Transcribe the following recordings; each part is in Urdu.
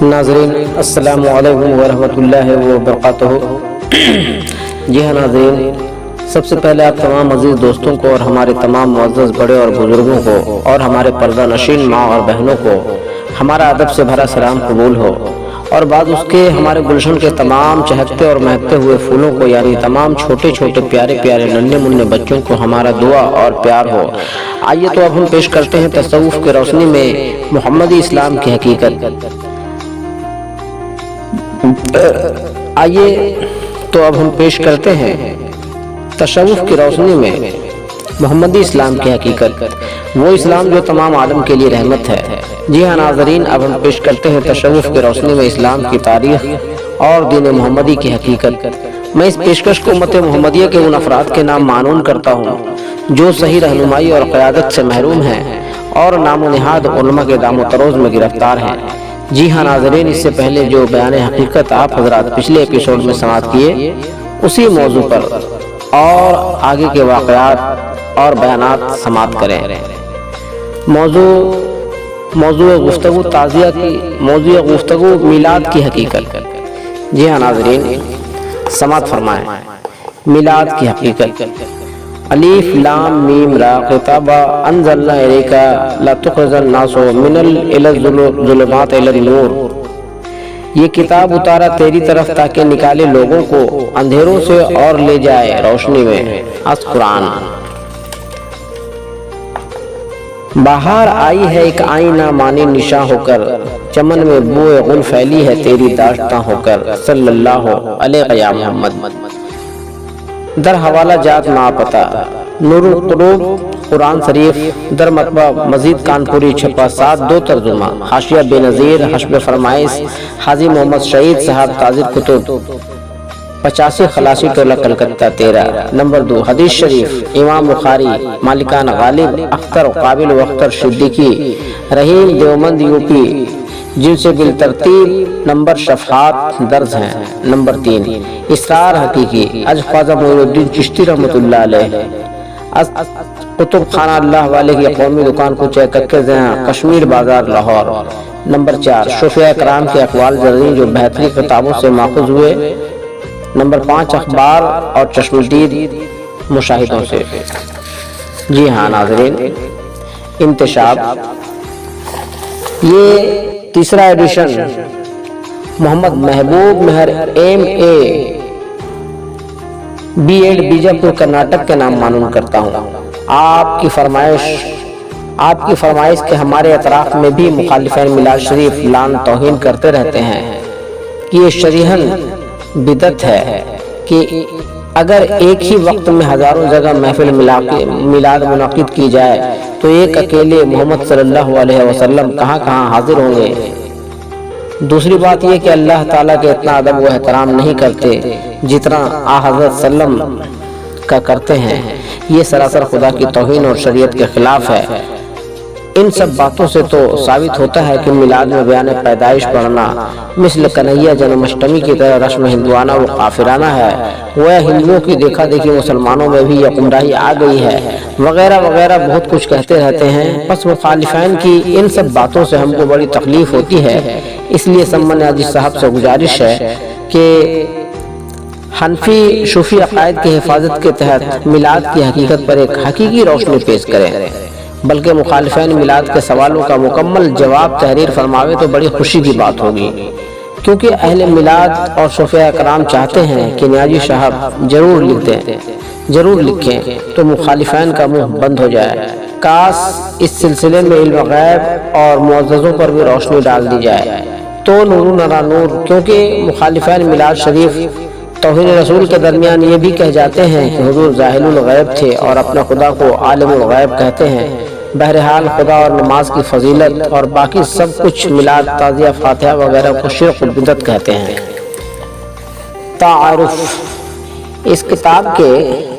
ناظرین السلام علیکم ورحمۃ اللہ وبرکاتہ۔ جی ہاں ناظرین، سب سے پہلے آپ تمام عزیز دوستوں کو اور ہمارے تمام معزز بڑے اور بزرگوں کو اور ہمارے پردہ نشین ماں اور بہنوں کو ہمارا ادب سے بھرا سلام قبول ہو، اور بعد اس کے ہمارے گلشن کے تمام چہکتے اور مہکتے ہوئے پھولوں کو یعنی تمام چھوٹے چھوٹے پیارے پیارے ننھے منھے بچوں کو ہمارا دعا اور پیار ہو۔ آئیے تو اب ہم پیش کرتے ہیں تصوف کی روشنی میں محمدی اسلام کی حقیقت۔ تصوف کی روشنی میں محمدی اسلام کی حقیقت، وہ اسلام جو تمام عالم کے لیے رحمت ہے۔ جی ہاں ناظرین، اب ہم پیش کرتے ہیں تصوف کی روشنی میں اسلام کی تاریخ اور دین محمدی کی حقیقت۔ میں اس پیشکش کو امت محمدیہ کے ان افراد کے نام معنون کرتا ہوں جو صحیح رہنمائی اور قیادت سے محروم ہیں اور نام و نہاد علماء کے دام و تروز میں گرفتار ہیں۔ جی ہاں ناظرین، اس سے پہلے جو بیان حقیقت آپ حضرات پچھلے ایپیسوڈ میں سماعت کیے، اسی موضوع پر اور آگے کے واقعات اور بیانات سماعت کریں۔ موضوع گفتگو تعزیہ کی موضوع گفتگو میلاد کی حقیقت۔ جی ہاں ناظرین، سماعت فرمائیں۔ میلاد کی حقیقت۔ الف لام میم را کتابا انزلنا الیک لتخرج الناس من الظلمات الی النور۔ یہ کتاب اتارا تیری طرف تاکہ نکالے لوگوں کو اندھیروں سے اور لے جائے روشنی میں۔ از قرآن۔ باہر آئی ہے ایک آئینہ مانی نشاں ہو کر، چمن میں بوئے غل پھیلی ہے تیری داشتاں ہو کر، صلی اللہ علیہ یا محمد۔ در حوالہ جات ناپتہ، نور القلوب قرآن شریف، در مطبع مزید کانپوری چھپا 7 ترجمہ، حاشیہ بے نظیر، حسب فرمائش حاجی محمد شہید صاحب تاجر کتب، 85 خلاصی ٹولہ کلکتہ 13۔ نمبر 2 حدیث شریف، امام بخاری، مالکان غالب، اختر قابل و اختر صدیقی، رحیم دیوبند یوپی، جن سے بالترتیب نمبر صفحات درج ہیں۔ نمبر 3 اسرار حقیقی، از خواجہ معین الدین چشتی رحمۃ اللہ علیہ، از کتب خانہ اللہ والے کی قومی دکان کو چیککے زیاں کشمیر بازار لاہور۔ نمبر 4 صوفیاء کرام کے اقوال زرین جو بہترین کتابوں سے ماخوذ ہوئے۔ نمبر 5 اخبار اور چشم دید مشاہدوں سے۔ جی ہاں ناظرین، انتشاب۔ یہ تیسرا ایڈیشن محمد محبوب مہر MA B.Ed بیجاپور کرناٹک کے نام معنون کرتا ہوں۔ آپ کی فرمائش کہ ہمارے اطراف میں بھی مخالفین میلاد شریف لعن توہین کرتے رہتے ہیں کہ یہ شریحاً بدعت ہے کہ اگر ایک ہی وقت میں ہزاروں جگہ محفل میلاد منعقد کی جائے تو ایک اکیلے محمد صلی اللہ علیہ وسلم کہاں کہاں حاضر ہوں گے۔ دوسری بات یہ کہ اللہ تعالیٰ کے اتنا ادب و احترام نہیں کرتے جتنا حضرت سلم کا کرتے ہیں۔ یہ سراسر خدا کی توہین اور شریعت کے خلاف ہے۔ ان سب باتوں سے تو ثابت ہوتا ہے کہ میلاد میں بیان پیدائش پڑھنا مثل کنہیا جنم اشٹمی کی طرح رسم ہندوانہ و کافرانہ ہے۔ وہ ہندوؤں کی دیکھا دیکھی مسلمانوں میں بھی یہ گمراہی آ گئی ہے، وغیرہ وغیرہ بہت کچھ کہتے رہتے ہیں۔ بس مخالفین کی ان سب باتوں سے ہم کو بڑی تکلیف ہوتی ہے، اس لیے سمن عزیز صاحب سے گزارش ہے کہ حنفی صوفی عقائد کی حفاظت کے تحت میلاد کی حقیقت پر ایک حقیقی روشنی پیش کریں، بلکہ مخالفین میلاد کے سوالوں کا مکمل جواب تحریر فرماوے تو بڑی خوشی کی بات ہوگی، کیونکہ اہل میلاد اور صوفیاء کرام چاہتے ہیں کہ نیازی صاحب ضرور لکھیں تو مخالفین کا منہ بند ہو جائے۔ کاش اس سلسلے میں علم غیب اور معززوں پر بھی روشنی ڈال دی جائے تو نور نرا نور، کیونکہ مخالفین میلاد شریف توہین رسول کے درمیان یہ بھی کہہ جاتے ہیں کہ حضور ظاہر الغیب تھے اور اپنا خدا کو عالم الغیب کہتے ہیں۔ بہرحال خدا اور نماز کی فضیلت اور باقی سب کچھ میلاد، تعزیہ، فاتحہ وغیرہ کو شرک و بدعت کہتے ہیں۔ تعارف۔ اس کتاب کے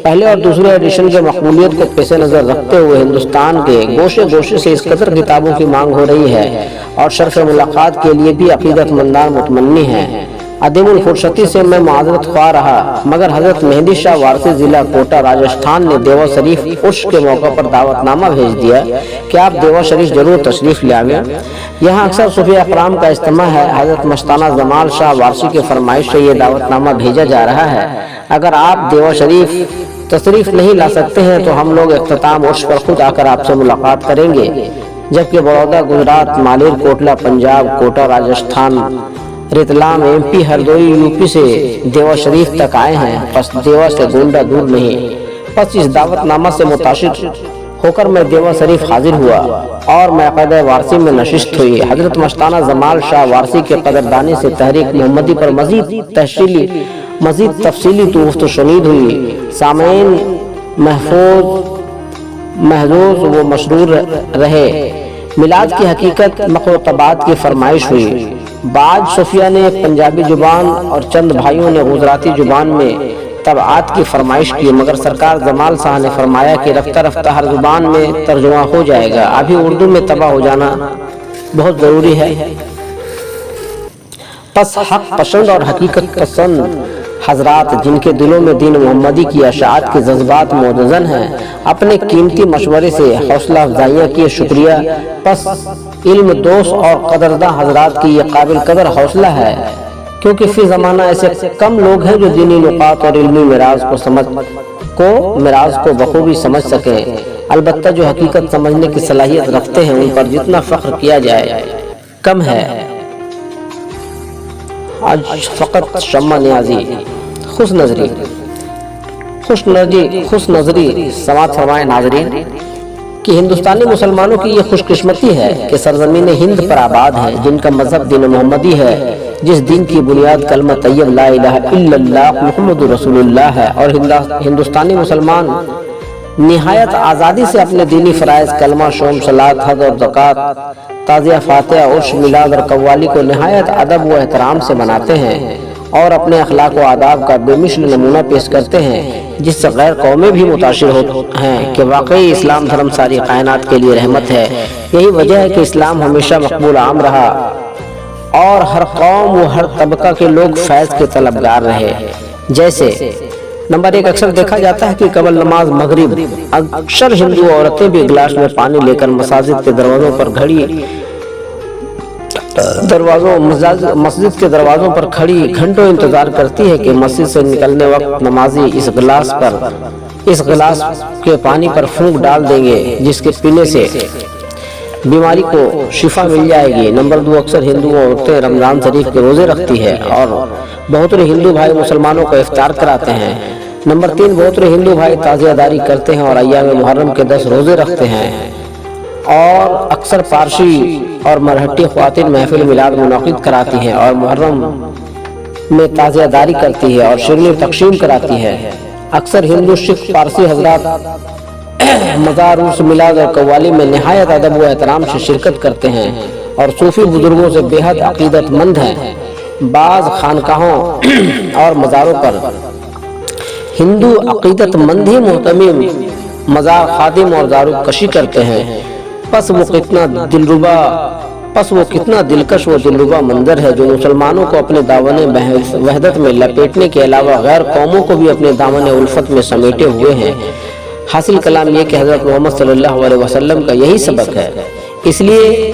پہلے اور دوسرے ایڈیشن کے مقبولیت کو پیش نظر رکھتے ہوئے ہندوستان کے گوشے گوشے سے اس قدر کتابوں کی مانگ ہو رہی ہے اور شرف ملاقات کے لیے بھی عقیدت مندان متمنی ہیں۔ عدم الفرصتی سے میں معذرت خواہ رہا، مگر حضرت مہدی شاہ وارثی ضلع کوٹا راجستھان نے دیوا شریف عرس کے موقع پر دعوت نامہ بھیج دیا کہ آپ دیوا شریف ضرور تشریف لے آئیں۔ یہاں اکثر صوفیہ اکرام کا اجتماع ہے۔ حضرت مستانہ جمال شاہ وارثی کی فرمائش سے یہ دعوت نامہ بھیجا جا رہا ہے۔ اگر آپ دیوا شریف تشریف نہیں لا سکتے ہیں تو ہم لوگ اختتام عرس پر خود آ کر آپ سے ملاقات کریں گے، جبکہ Baroda Gujarat, Malerkotla Punjab, Kota Rajasthan, Ratlam M P, Hardoi U P سے دیوا شریف تک آئے ہیں، پس دیوا سے گونڈا دور نہیں۔ پس اس دعوت نامہ سے متاثر ہو کر میں دیوا شریف حاضر ہوا اور مقعدہ وارثی میں نشست ہوئی۔ حضرت مستانہ جمال شاہ وارثی کے قدردانی سے تحریک محمدی پر مزید تفصیلی توفت و شنید ہوئی۔ سامعین محظوظ و مسرور رہے۔ میلاد کی حقیقت مخاطبات کی فرمائش ہوئی۔ بعض صوفیہ نے پنجابی زبان اور چند بھائیوں نے گجراتی زبان میں طبعات کی فرمائش کی، مگر سرکار جمال شاہ نے فرمایا کہ رفتہ رفتہ ہر زبان میں ترجمہ ہو جائے گا، ابھی اردو میں طبع ہو جانا بہت ضروری ہے۔ پس حق پسند اور حقیقت پسند حضرات، جن کے دلوں میں دین محمدی کی اشاعت کے جذبات موجزن ہیں، اپنے قیمتی مشورے سے حوصلہ افزائیاں کیے شکریہ۔ پس علم دوست اور قدرداں حضرات کی یہ قابل قدر حوصلہ ہے، کیونکہ فی زمانہ ایسے کم لوگ ہیں جو دینی نکات اور علمی میراث کو بخوبی سمجھ سکیں۔ البتہ جو حقیقت سمجھنے کی صلاحیت رکھتے ہیں ان پر جتنا فخر کیا جائے کم ہے۔ آج فقط شمع نیازی خوش نظری سماعت فرمائے ناظرین کہ ہندوستانی مسلمانوں کی یہ خوش قسمتی ہے کہ سرزمین ہند پر آباد ہیں، جن کا مذہب دین محمدی ہے، جس دین کی بنیاد کلمہ طیب لا الہ الا اللہ محمد رسول اللہ ہے، اور ہندوستانی مسلمان نہایت آزادی سے اپنے دینی فرائض کلمہ، شوم، صلاۃ، حج اور زکوٰۃ، تعزیہ، فاتحہ، عرس، میلاد اور قوالی کو نہایت ادب و احترام سے مناتے ہیں اور اپنے اخلاق و آداب کا بے مثل نمونہ پیش کرتے ہیں، جس سے غیر قومیں بھی متاثر ہیں کہ واقعی اسلام دھرم ساری کائنات کے لیے رحمت ہے۔ یہی وجہ ہے کہ اسلام ہمیشہ مقبول عام رہا اور ہر قوم و ہر طبقہ کے لوگ فیض کے طلبگار رہے۔ جیسے نمبر 1، اکثر دیکھا جاتا ہے کہ قبل نماز مغرب اکثر ہندو عورتیں بھی گلاس میں پانی لے کر مساجد کے دروازوں پر مسجد کے دروازوں پر کھڑی گھنٹوں انتظار کرتی ہے کہ مسجد سے نکلنے وقت نمازی اس گلاس کے پانی پر پھونک ڈال دیں گے، جس کے پینے سے بیماری کو شفا مل جائے گی۔ نمبر 2، اکثر ہندو عورتیں رمضان شریف کے روزے رکھتی ہے اور بہت سے ہندو بھائی مسلمانوں کو افطار کراتے ہیں۔ نمبر 3، بہت سے ہندو بھائی تعزیہ داری کرتے ہیں اور ایام محرم کے 10 روزے رکھتے ہیں، اور اکثر پارسی اور مرہٹی خواتین محفل میلاد منعقد کراتی ہیں اور محرم میں تعزیہ داری کرتی ہے اور شیرنی تقسیم کراتی ہے۔ اکثر ہندو، سکھ، پارسی حضرات مزار، عرس، میلاد اور قوالی میں نہایت ادب و احترام سے شرکت کرتے ہیں اور صوفی بزرگوں سے بے حد عقیدت مند ہیں۔ بعض خانقاہوں اور مزاروں پر ہندو عقیدت مند ہی محتمم مزار خادم اور دارو کشی کرتے ہیں۔ پس وہ کتنا دلکش و دلربا منظر ہے جو مسلمانوں کو اپنے دامن وحدت میں لپیٹنے کے علاوہ غیر قوموں کو بھی اپنے دامن الفت میں سمیٹے ہوئے ہیں۔ حاصل کلام یہ کہ حضرت محمد صلی اللہ علیہ وسلم کا یہی سبق ہے۔ اس لیے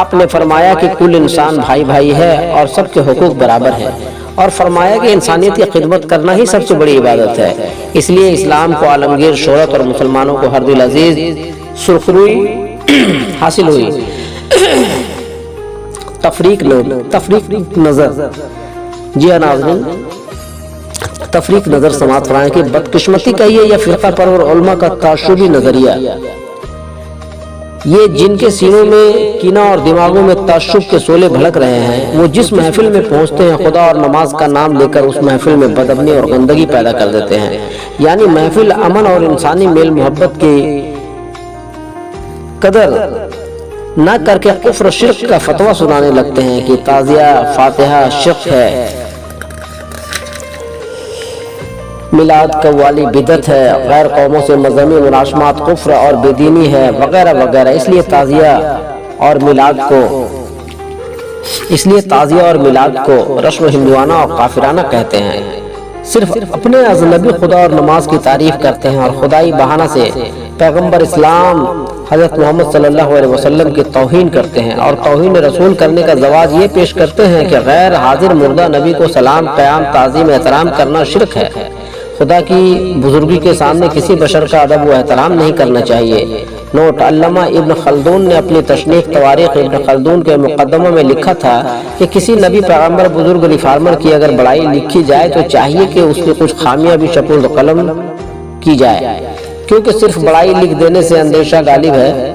آپ نے فرمایا کہ کل انسان بھائی بھائی ہے اور سب کے حقوق برابر ہیں، اور فرمایا کہ انسانیت کی خدمت کرنا ہی سب سے بڑی عبادت ہے۔ اس لیے اسلام کو عالمگیر شہرت اور مسلمانوں کو ہر دل عزیز سرخروئی حاصل ہوئی۔ تفریق نظر، جی ہاں ناظرین، تفریق نظر سماعت فرمائیں کہ بدقسمتی کا یہ یا فرقہ پرور علماء کا تعصبی نظریہ، یہ جن کے سینوں میں کینہ اور دماغوں میں تعصب کے شعلے بھڑک رہے ہیں، وہ جس محفل میں پہنچتے ہیں خدا اور نماز کا نام لے کر اس محفل میں بدامنی اور گندگی پیدا کر دیتے ہیں، یعنی محفل امن اور انسانی میل محبت کی قدر نہ کر کے کفر شرک کا فتویٰ سنانے لگتے ہیں کہ تعزیہ، فاتحہ شرک ہے، میلاد قوالی بدعت ہے، غیر قوموں سے مذہبی مناسبات کفر اور بے دینی ہے، وغیرہ وغیرہ۔ اس لیے تعزیہ اور میلاد کو اس لیے تعزیہ اور میلاد کو رسم ہندوانہ اور کافرانہ کہتے ہیں، صرف اپنے اجنبی خدا اور نماز کی تعریف کرتے ہیں اور خدائی بہانہ سے پیغمبر اسلام حضرت محمد صلی اللہ علیہ وسلم کی توہین کرتے ہیں، اور توہین رسول کرنے کا زواج یہ پیش کرتے ہیں کہ غیر حاضر مردہ نبی کو سلام، قیام، تعظیم، احترام کرنا شرک ہے۔ خدا کی بزرگی کے سامنے کسی بشر کا ادب و احترام نہیں کرنا چاہیے۔ نوٹ: علامہ ابن خلدون نے اپنی تصنیف تواریخ ابن خلدون کے مقدمہ میں لکھا تھا کہ کسی نبی، پیغمبر، بزرگ، ریفارمر کی اگر بڑائی لکھی جائے تو چاہیے کہ اس کی کچھ خامیاں بھی سپرد قلم کی جائے، کیونکہ صرف بڑائی لکھ دینے سے اندیشہ غالب ہے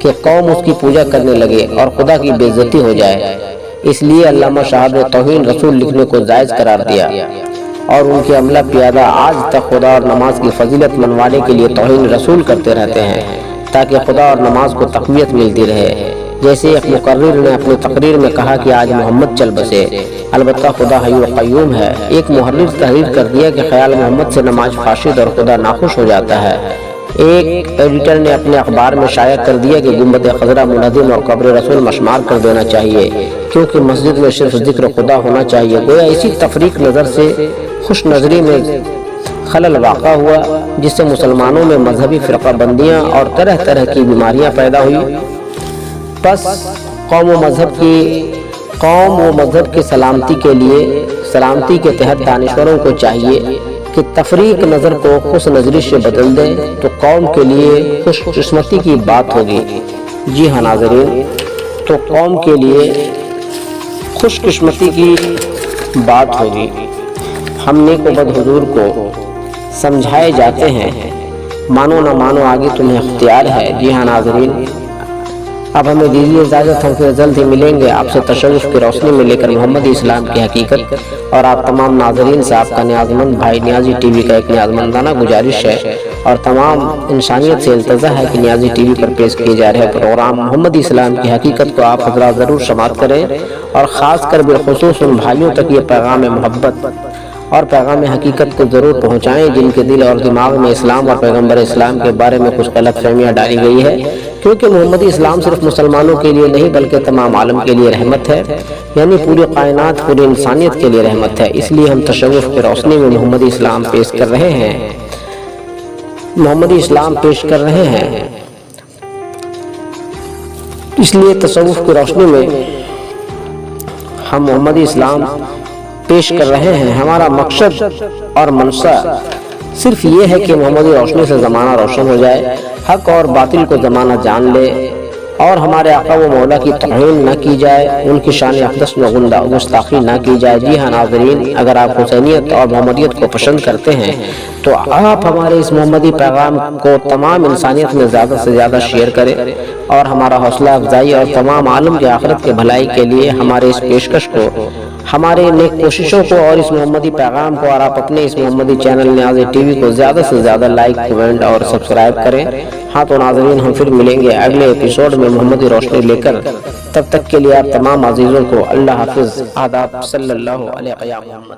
کہ قوم اس کی پوجا کرنے لگے اور خدا کی بے عزتی ہو جائے۔ اس لیے علامہ صاحب نے توہین رسول لکھنے کو جائز قرار دیا، اور ان کے عملہ پیادہ آج تک خدا اور نماز کی فضیلت منوانے کے لیے توہین رسول کرتے رہتے ہیں تاکہ خدا اور نماز کو تقویت ملتی رہے۔ جیسے ایک مقرر نے اپنی تقریر میں کہا کہ آج محمد چل بسے، البتہ خدا حی و قیوم ہے۔ ایک محرر تحریر کر دیا کہ خیال محمد سے نماز فاسد اور خدا ناخوش ہو جاتا ہے۔ ایک ایڈیٹر نے اپنے اخبار میں شائع کر دیا کہ گنبد خضرا منہدم اور قبر رسول مشمار کر دینا چاہیے، کیونکہ مسجد میں صرف ذکر خدا ہونا چاہیے۔ گویا اسی تفریق نظر سے خوش نظری میں خلل واقع ہوا، جس سے مسلمانوں میں مذہبی فرقہ بندیاں اور طرح طرح کی بیماریاں پیدا ہوئی۔ پس قوم و مذہب کی سلامتی کے تحت دانشوروں کو چاہیے کہ تفریق نظر کو خوش نظری سے بدل دیں تو قوم کے لیے خوش قسمتی کی بات ہوگی۔ جی ہاں ناظرین، تو قوم کے لیے خوش قسمتی کی بات ہوگی۔ ہم نیک و بد حضور کو سمجھائے جاتے ہیں، مانو نہ مانو آگے تمہیں اختیار ہے۔ جی ہاں ناظرین، اب ہمیں دیجیے اجازت، ہم پھر جلد ہی ملیں گے آپ سے تصوف کی روشنی میں لے کر محمدی اسلام کی حقیقت۔ اور آپ تمام ناظرین سے آپ کا نیاز مند بھائی نیازی ٹی وی کا ایک نیاز مندانہ گزارش ہے، اور تمام انسانیت سے التجا ہے کہ نیازی ٹی وی پر پیش کیے جا رہے پروگرام محمدی اسلام کی حقیقت کو آپ حضرات ضرور سماعت کریں، اور خاص کر بالخصوص ان بھائیوں تک یہ پیغام محبت اور پیغام حقیقت کو ضرور پہنچائیں جن کے دل اور دماغ میں اسلام اور پیغمبر اسلام کے بارے میں کچھ غلط فہمیاں ڈالی گئی ہے، کیونکہ محمدی اسلام صرف مسلمانوں کے لیے نہیں بلکہ تمام عالم کے لیے رحمت ہے، یعنی پوری کائنات، پوری انسانیت کے لیے رحمت ہے۔ اس لیے ہم تصوف کی روشنی میں محمدی اسلام پیش کر رہے ہیں۔ اس لیے تصوف کی روشنی میں ہم محمدی اسلام پیش کر رہے ہیں۔ ہمارا مقصد اور منشا صرف یہ ہے کہ محمدی روشنی سے زمانہ روشن ہو جائے، حق اور باطل کو زمانہ جان لے، اور ہمارے آقا و مولا کی توہین نہ کی جائے، ان کی شان اقدس میں گستاخی نہ کی جائے۔ جی ہاں ناظرین، اگر آپ حسینیت اور محمدیت کو پسند کرتے ہیں تو آپ ہمارے اس محمدی پیغام کو تمام انسانیت میں زیادہ سے زیادہ شیئر کریں، اور ہمارا حوصلہ افزائی اور تمام عالم کے آخرت کے بھلائی کے لیے ہمارے اس پیشکش کو، ہمارے نیک کوششوں کو اور اس محمدی پیغام کو، اور آپ اپنے اس محمدی چینل نیازی ٹی وی کو زیادہ سے زیادہ لائک، کمنٹ اور سبسکرائب کریں۔ ہاں تو ناظرین، ہم پھر ملیں گے اگلے ایپیسوڈ میں محمدی روشنی لے کر۔ تب تک کے لیے آپ تمام عزیزوں کو اللہ حافظ، آداب، صلی اللہ علیہ وسلم۔